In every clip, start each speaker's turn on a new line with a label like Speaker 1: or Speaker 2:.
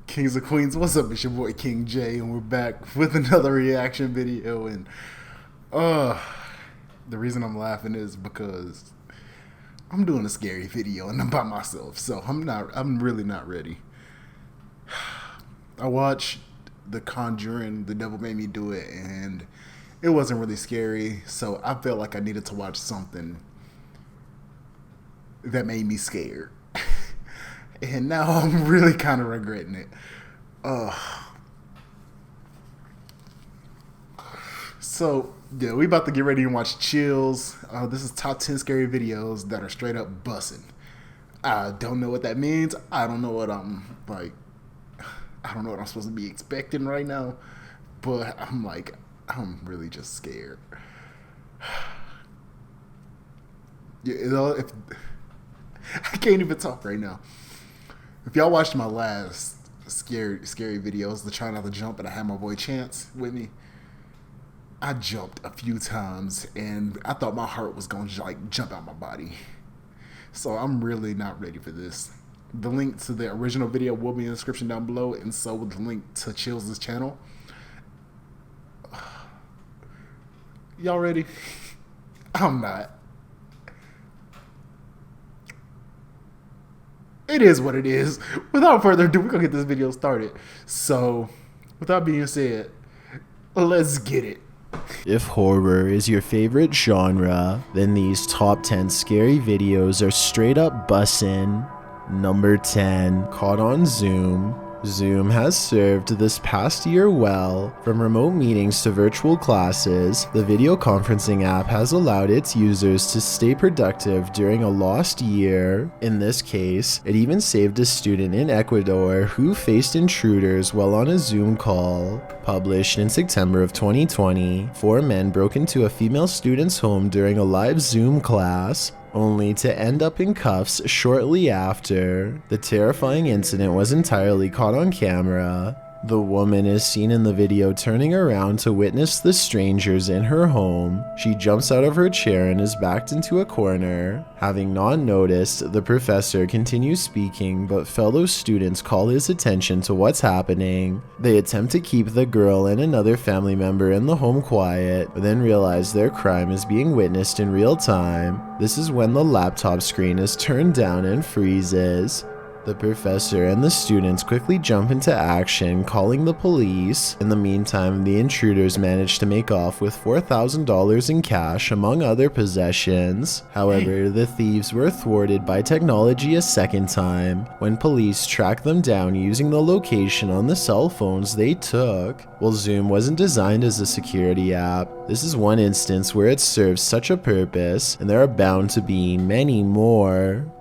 Speaker 1: Kings and Queens, what's up? It's your boy King J, and we're back with another reaction video. And uh, the reason I'm laughing is because I'm doing a scary video and I'm by myself, so I'm really not ready. I watched The Conjuring, The Devil Made Me Do It, and it wasn't really scary, so I felt like I needed to watch something that made me scared. And now I'm really kind of regretting it. So, yeah, we about to get ready to watch Chills. This is top 10 scary videos that are straight up bussin'. I don't know what that means. I don't know what I'm supposed to be expecting right now. But I'm really just scared. Yeah, I can't even talk right now. If y'all watched my last scary videos, the try not to jump, and I had my boy Chance with me, I jumped a few times and I thought my heart was gonna jump out my body. So I'm really not ready for this. The link to the original video will be in the description down below, and so will the link to Chills' channel. Y'all ready? I'm not. It is what it is. Without further ado, we're gonna get this video started. So, without being said, let's get it.
Speaker 2: If horror is your favorite genre, then these top 10 scary videos are straight up bussin'. Number 10, Caught on Zoom. Zoom has served this past year well. From remote meetings to virtual classes, the video conferencing app has allowed its users to stay productive during a lost year. In this case, it even saved a student in Ecuador who faced intruders while on a Zoom call. Published in September of 2020, 4 men broke into a female student's home during a live Zoom class, only to end up in cuffs shortly after. The terrifying incident was entirely caught on camera. The woman is seen in the video turning around to witness the strangers in her home. She jumps out of her chair and is backed into a corner. Having not noticed, the professor continues speaking, but fellow students call his attention to what's happening. They attempt to keep the girl and another family member in the home quiet, but then realize their crime is being witnessed in real time. This is when the laptop screen is turned down and freezes. The professor and the students quickly jump into action, calling the police. In the meantime, the intruders manage to make off with $4,000 in cash, among other possessions. However, the thieves were thwarted by technology a second time, when police tracked them down using the location on the cell phones they took. While Zoom wasn't designed as a security app, this is one instance where it serves such a purpose, and there are bound to be many more.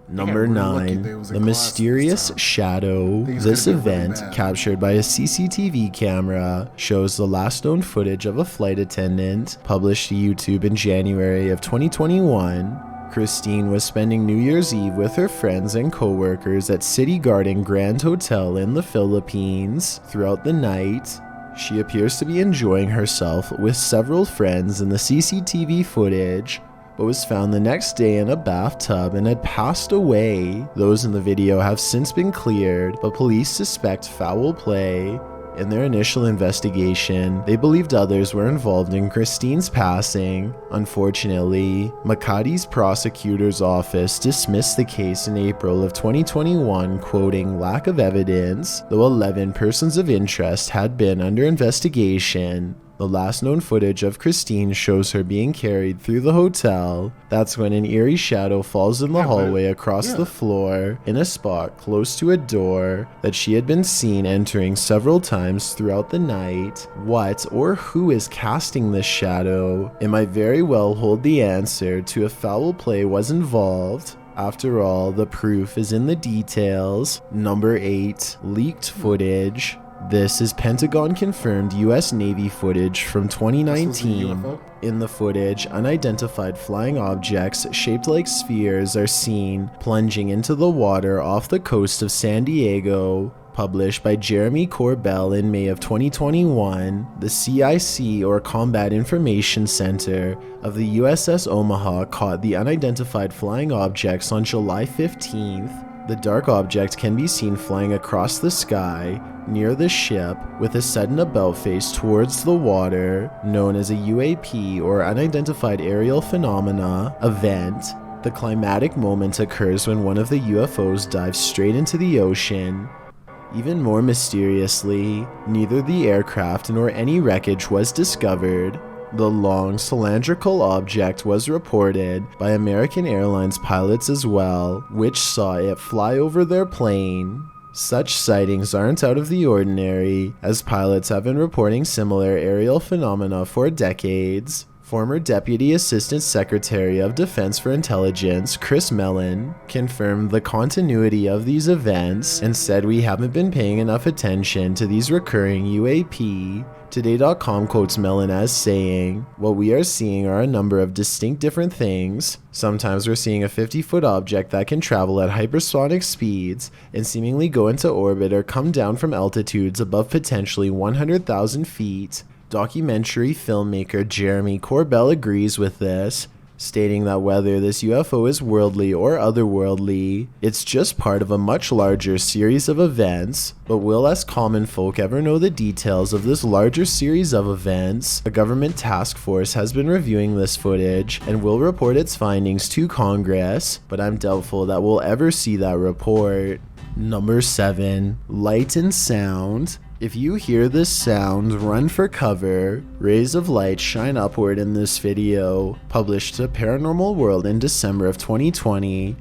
Speaker 2: Number 9, The Mysterious Shadow. This event, captured by a CCTV camera, shows the last known footage of a flight attendant, published to YouTube in January of 2021. Christine was spending New Year's Eve with her friends and co-workers at City Garden Grand Hotel in the Philippines. Throughout the night, she appears to be enjoying herself with several friends in the CCTV footage, but was found the next day in a bathtub and had passed away. Those in the video have since been cleared, but police suspect foul play. In their initial investigation, they believed others were involved in Christine's passing. Unfortunately, Makati's prosecutor's office dismissed the case in April of 2021, quoting lack of evidence, though 11 persons of interest had been under investigation. The last known footage of Christine shows her being carried through the hotel. That's when an eerie shadow falls in the hallway across the floor, in a spot close to a door that she had been seen entering several times throughout the night. What or who is casting this shadow? It might very well hold the answer to if foul play was involved. After all, the proof is in the details. Number 8, Leaked footage. This is Pentagon-confirmed US Navy footage from 2019. In the footage, unidentified flying objects shaped like spheres are seen plunging into the water off the coast of San Diego. Published by Jeremy Corbell in May of 2021, the CIC, or Combat Information Center, of the USS Omaha caught the unidentified flying objects on July 15th. The dark object can be seen flying across the sky near the ship with a sudden about face towards the water, known as a UAP or Unidentified Aerial Phenomena event. The climatic moment occurs when one of the UFOs dives straight into the ocean. Even more mysteriously, neither the aircraft nor any wreckage was discovered. The long cylindrical object was reported by American Airlines pilots as well, which saw it fly over their plane. Such sightings aren't out of the ordinary, as pilots have been reporting similar aerial phenomena for decades. Former Deputy Assistant Secretary of Defense for Intelligence, Chris Mellon, confirmed the continuity of these events and said we haven't been paying enough attention to these recurring UAP. Today.com quotes Mellon as saying, "What we are seeing are a number of distinct different things. Sometimes we're seeing a 50-foot object that can travel at hypersonic speeds and seemingly go into orbit or come down from altitudes above potentially 100,000 feet. Documentary filmmaker Jeremy Corbell agrees with this, stating that whether this UFO is worldly or otherworldly, it's just part of a much larger series of events. But will us common folk ever know the details of this larger series of events? A government task force has been reviewing this footage and will report its findings to Congress, but I'm doubtful that we'll ever see that report." Number 7. Light and sound. If you hear this sound, run for cover. Rays of light shine upward in this video, published to Paranormal World in December of 2020.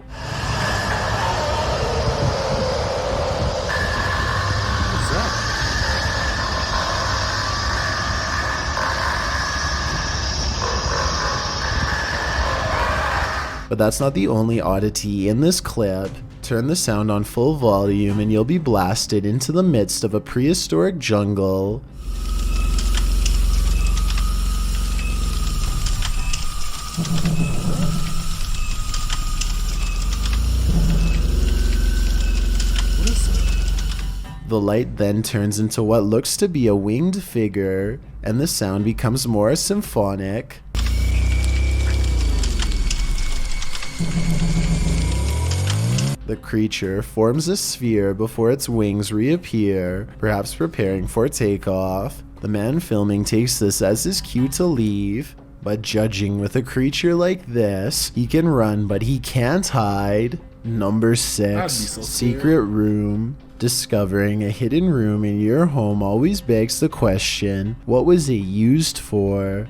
Speaker 2: But that's not the only oddity in this clip. Turn the sound on full volume and you'll be blasted into the midst of a prehistoric jungle.
Speaker 1: What is that?
Speaker 2: The light then turns into what looks to be a winged figure, and the sound becomes more symphonic. The creature forms a sphere before its wings reappear, perhaps preparing for takeoff. The man filming takes this as his cue to leave, but judging with a creature like this, he can run but he can't hide. Number 6,
Speaker 1: so
Speaker 2: secret room. Discovering a hidden room in your home always begs the question, what was it used for?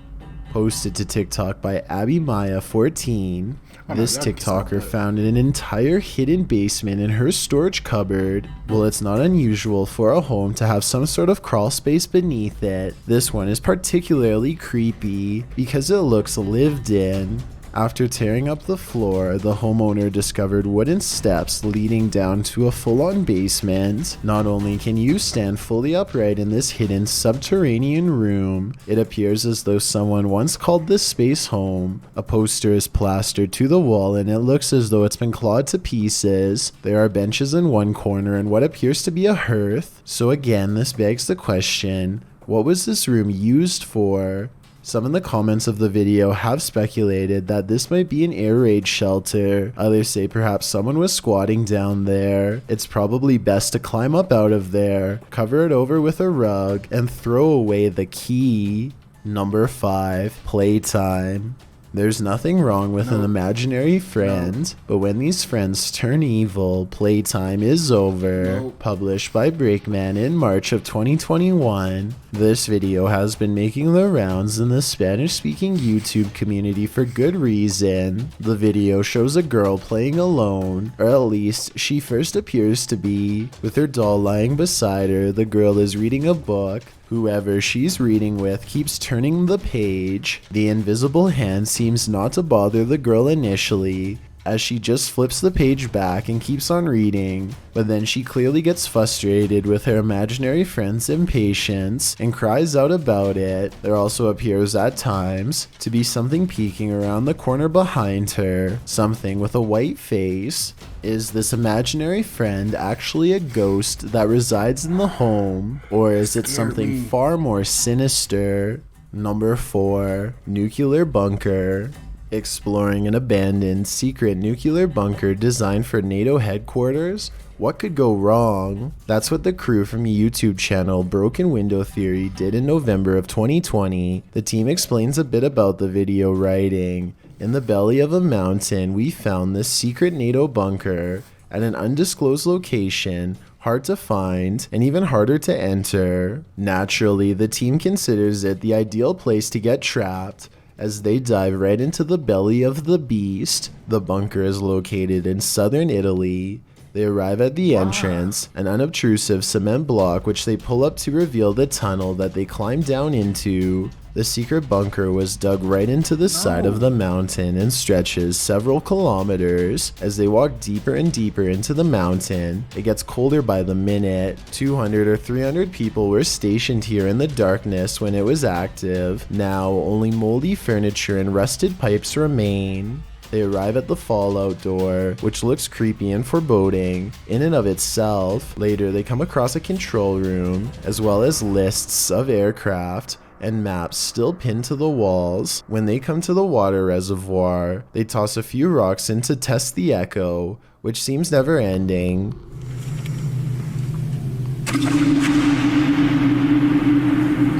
Speaker 2: Posted to TikTok by Abby Maya 14. This TikToker found an entire hidden basement in her storage cupboard. Well, it's not unusual for a home to have some sort of crawl space beneath it. This one is particularly creepy because it looks lived in. After tearing up the floor, the homeowner discovered wooden steps leading down to a full-on basement. Not only can you stand fully upright in this hidden subterranean room, it appears as though someone once called this space home. A poster is plastered to the wall and it looks as though it's been clawed to pieces. There are benches in one corner and what appears to be a hearth. So again, this begs the question, what was this room used for? Some in the comments of the video have speculated that this might be an air raid shelter. Others say perhaps someone was squatting down there. It's probably best to climb up out of there, cover it over with a rug, and throw away the key. Number 5, playtime. There's nothing wrong with an imaginary friend, but when these friends turn evil, playtime is over. Published by Breakman in March of 2021. This video has been making the rounds in the Spanish-speaking YouTube community for good reason. The video shows a girl playing alone, or at least she first appears to be. With her doll lying beside her, the girl is reading a book. Whoever she's reading with keeps turning the page. The invisible hand seems not to bother the girl initially, as she just flips the page back and keeps on reading, but then she clearly gets frustrated with her imaginary friend's impatience and cries out about it. There also appears at times to be something peeking around the corner behind her, something with a white face. Is this imaginary friend actually a ghost that resides in the home, or is it something far more sinister? Number 4, nuclear bunker. Exploring an abandoned secret nuclear bunker designed for NATO headquarters? What could go wrong? That's what the crew from YouTube channel Broken Window Theory did in November of 2020. The team explains a bit about the video, writing, "In the belly of a mountain, we found this secret NATO bunker at an undisclosed location, hard to find and even harder to enter. Naturally, the team considers it the ideal place to get trapped as they dive right into the belly of the beast. The bunker is located in southern Italy. They arrive at the entrance, an unobtrusive cement block which they pull up to reveal the tunnel that they climb down into. The secret bunker was dug right into the side of the mountain and stretches several kilometers. As they walk deeper and deeper into the mountain, it gets colder by the minute. 200 or 300 people were stationed here in the darkness when it was active. Now, only moldy furniture and rusted pipes remain. They arrive at the fallout door, which looks creepy and foreboding in and of itself. Later, they come across a control room, as well as lists of aircraft and maps still pinned to the walls. When they come to the water reservoir, they toss a few rocks in to test the echo, which seems never ending.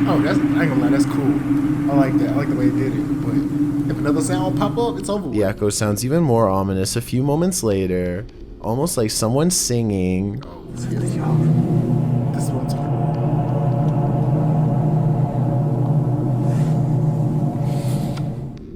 Speaker 1: Oh, I ain't gonna lie, that's cool. I like that. I like the way it did it. But if another sound pop up, it's over with.
Speaker 2: The echo sounds even more ominous a few moments later, almost like someone singing.
Speaker 1: Oh, here they go. This is what I'm talking about.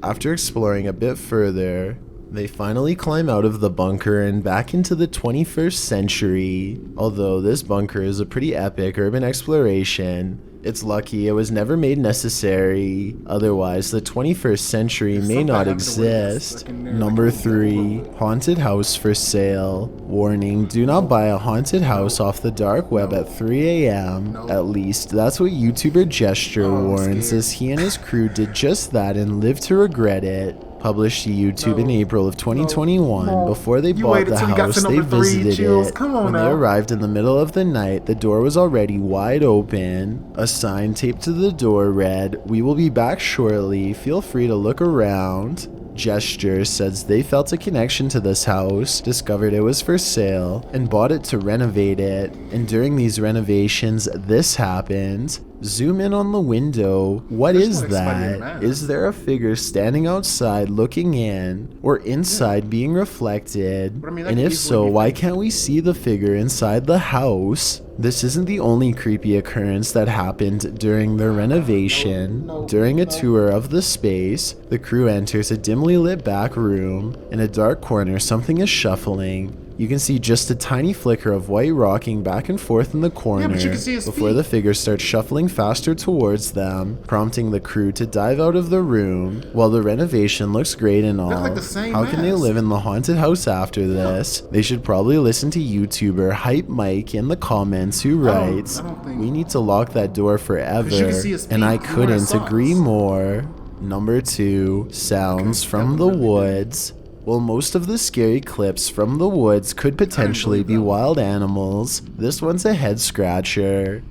Speaker 2: After exploring a bit further, they finally climb out of the bunker and back into the 21st century. Although this bunker is a pretty epic urban exploration, it's lucky it was never made necessary. Otherwise, the 21st century may not exist. Number 3, haunted house for sale. Warning, do not buy a haunted house off the dark web at 3 a.m. At least, that's what YouTuber Gesture warns, as he and his crew did just that and lived to regret it. Published to YouTube in April of 2021. Before they bought the house, they visited it. When they arrived in the middle of the night, the door was already wide open. A sign taped to the door read, "We will be back shortly. Feel free to look around." Gesture says they felt a connection to this house, discovered it was for sale, and bought it to renovate it. And during these renovations, this happened. Zoom in on the window. What is that? Is there a figure standing outside looking in, or inside being reflected? And if so, why can't we see the figure inside the house? This isn't the only creepy occurrence that happened during the renovation. During a tour of the space, the crew enters a dimly lit back room. In a dark corner, something is shuffling. You can see just a tiny flicker of white rocking back and forth in the corner before the figure starts shuffling faster towards them, prompting the crew to dive out of the room. While the renovation looks great and all, how can they live in the haunted house after this? They should probably listen to YouTuber Hype Mike in the comments, who writes, "We need to lock that door forever," and I couldn't agree more. Number 2, sounds from the woods. While most of the scary clips from the woods could potentially be wild animals, this one's a head scratcher.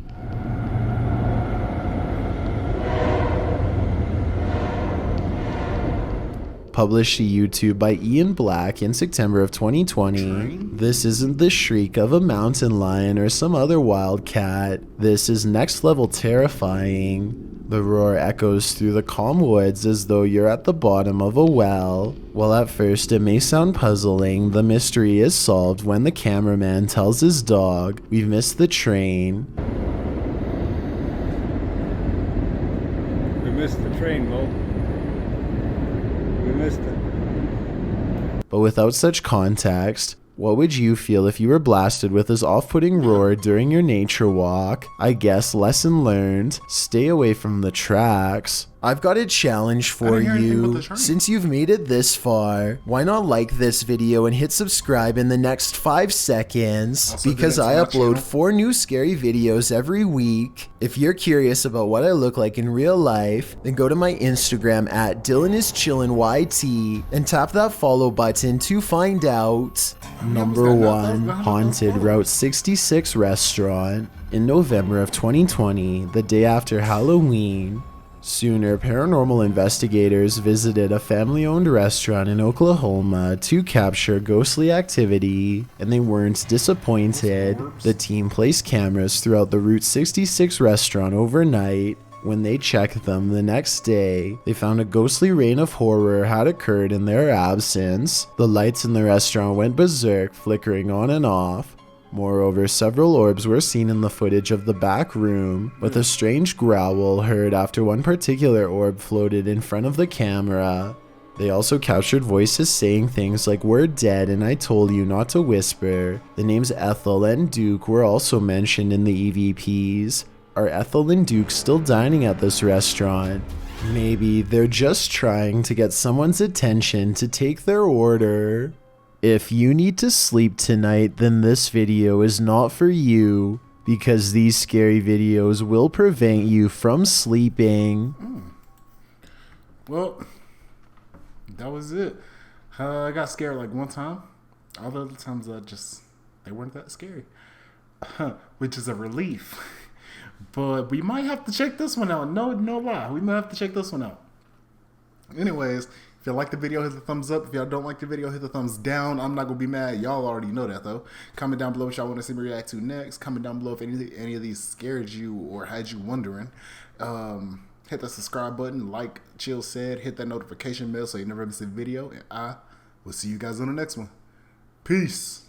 Speaker 2: Published to YouTube by Ian Black in September of 2020. This isn't the shriek of a mountain lion or some other wild cat. This is next level terrifying. The roar echoes through the calm woods as though you're at the bottom of a well. While at first it may sound puzzling, the mystery is solved when the cameraman tells his dog, "We've missed the train."
Speaker 3: We missed the train, Mo. We missed it.
Speaker 2: But without such context, what would you feel if you were blasted with this off-putting roar during your nature walk? I guess lesson learned, stay away from the tracks. I've got a challenge for you. Since you've made it this far, why not like this video and hit subscribe in the next 5 seconds? Because I upload 4 new scary videos every week. If you're curious about what I look like in real life, then go to my Instagram at DylanIsChillinYT and tap that follow button to find out. Number 1, haunted Route 66 restaurant. In November of 2020, the day after Halloween, Sooner, paranormal investigators visited a family-owned restaurant in Oklahoma to capture ghostly activity, and they weren't disappointed. The team placed cameras throughout the Route 66 restaurant overnight. When they checked them the next day, they found a ghostly reign of horror had occurred in their absence. The lights in the restaurant went berserk, flickering on and off. Moreover, several orbs were seen in the footage of the back room, with a strange growl heard after one particular orb floated in front of the camera. They also captured voices saying things like, "We're dead and I told you not to whisper." The names Ethel and Duke were also mentioned in the EVPs. Are Ethel and Duke still dining at this restaurant? Maybe they're just trying to get someone's attention to take their order. If you need to sleep tonight, then this video is not for you, because these scary videos will prevent you from sleeping.
Speaker 1: Well, that was it. I got scared like one time. All the other times they weren't that scary. Which is a relief. But we might have to check this one out. No lie. We might have to check this one out. Anyways, if y'all like the video, hit the thumbs up. If y'all don't like the video, hit the thumbs down. I'm not going to be mad. Y'all already know that, though. Comment down below what y'all want to see me react to next. Comment down below if any of these scared you or had you wondering. Hit the subscribe button, like Chill said. Hit that notification bell so you never miss a video. And I will see you guys on the next one. Peace.